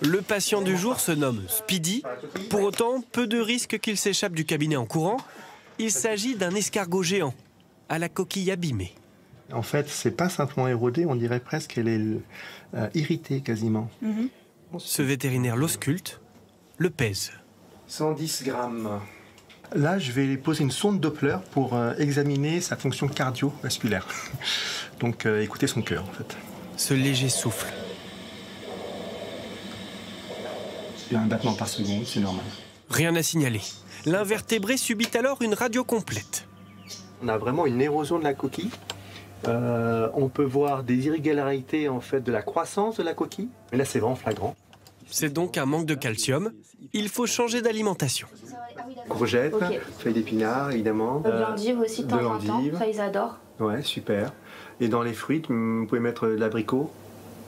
Le patient du jour se nomme Speedy. Pour autant, peu de risques qu'il s'échappe du cabinet en courant. Il s'agit d'un escargot géant, à la coquille abîmée. En fait, c'est pas simplement érodé, on dirait presque qu'elle est irritée quasiment. Ce vétérinaire l'ausculte, le pèse. 110 grammes. Là, je vais poser une sonde Doppler pour examiner sa fonction cardiovasculaire. Donc, écouter son cœur, en fait. Ce léger souffle. Il y a un battement par seconde, c'est normal. Rien à signaler. L'invertébré subit alors une radio complète. On a vraiment une érosion de la coquille. On peut voir des irrégularités en fait de la croissance de la coquille. Mais là, c'est vraiment flagrant. C'est donc un manque de calcium. Il faut changer d'alimentation. Courgettes, feuilles d'épinards, évidemment. De l'endive aussi, de temps en temps. Ça, ils adorent. Ouais, super. Et dans les fruits, vous pouvez mettre de l'abricot.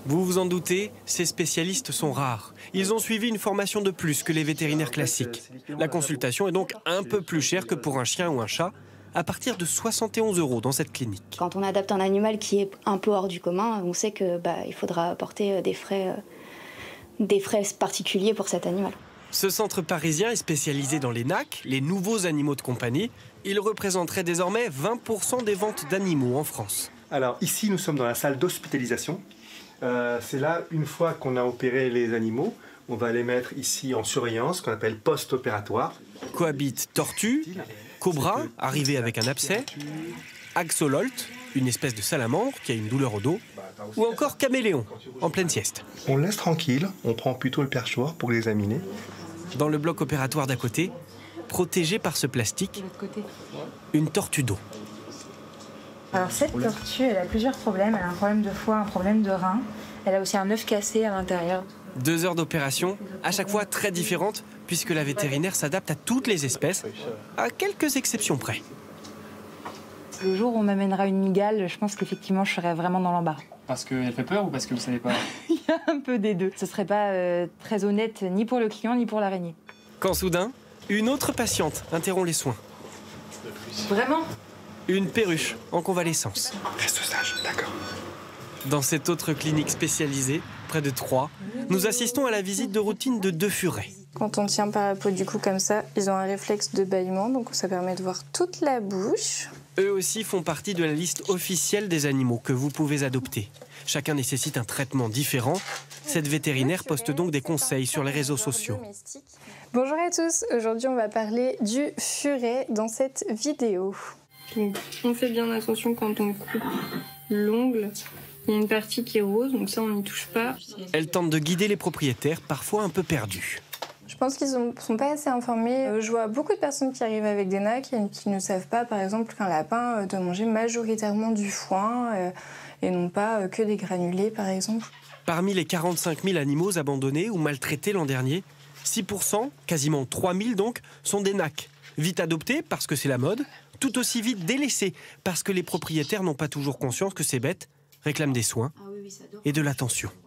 Vous vous en doutez, ces spécialistes sont rares. Ils ont suivi une formation de plus que les vétérinaires classiques. La consultation est donc un peu plus chère que pour un chien ou un chat, à partir de 71 € dans cette clinique. Quand on adapte un animal qui est un peu hors du commun, on sait que il faudra apporter des frais particuliers pour cet animal. Ce centre parisien est spécialisé dans les NAC, les nouveaux animaux de compagnie. Il représenterait désormais 20% des ventes d'animaux en France. Alors ici, nous sommes dans la salle d'hospitalisation. C'est là, une fois qu'on a opéré les animaux, on va les mettre ici en surveillance, qu'on appelle post-opératoire. Cohabitent tortue, cobra, arrivé avec un abcès, axololte, une espèce de salamandre qui a une douleur au dos, ou encore caméléon, en pleine sieste. On le laisse tranquille, on prend plutôt le perchoir pour l'examiner. Dans le bloc opératoire d'à côté, protégé par ce plastique, une tortue d'eau. Alors cette tortue, elle a plusieurs problèmes. Elle a un problème de foie, un problème de rein. Elle a aussi un œuf cassé à l'intérieur. 2 heures d'opération, à chaque fois très différentes, puisque la vétérinaire s'adapte à toutes les espèces, à quelques exceptions près. Le jour où on m'amènera une mygale, je pense qu'effectivement, je serai vraiment dans l'embarras. Parce qu'elle fait peur ou parce que vous savez pas? Il y a un peu des deux. Ce serait pas très honnête ni pour le client ni pour l'araignée. Quand soudain, une autre patiente interrompt les soins. Vraiment? Une perruche en convalescence. Reste sage, d'accord. Dans cette autre clinique spécialisée, près de Troyes, nous assistons à la visite de routine de 2 furets. Quand on tient par la peau du cou comme ça, ils ont un réflexe de bâillement, donc ça permet de voir toute la bouche. Eux aussi font partie de la liste officielle des animaux que vous pouvez adopter. Chacun nécessite un traitement différent. Cette vétérinaire poste donc des conseils sur les réseaux sociaux. Bonjour à tous, aujourd'hui on va parler du furet dans cette vidéo. Donc, on fait bien attention quand on coupe l'ongle. Il y a une partie qui est rose, donc ça on n'y touche pas. Elle tente de guider les propriétaires, parfois un peu perdus. Je pense qu'ils ne sont pas assez informés. Je vois beaucoup de personnes qui arrivent avec des NAC et qui ne savent pas, par exemple, qu'un lapin doit manger majoritairement du foin et non pas que des granulés, par exemple. Parmi les 45 000 animaux abandonnés ou maltraités l'an dernier, 6%, quasiment 3 000 donc, sont des NAC. Vite adoptés parce que c'est la mode, tout aussi vite délaissés parce que les propriétaires n'ont pas toujours conscience que ces bêtes réclament des soins et de l'attention.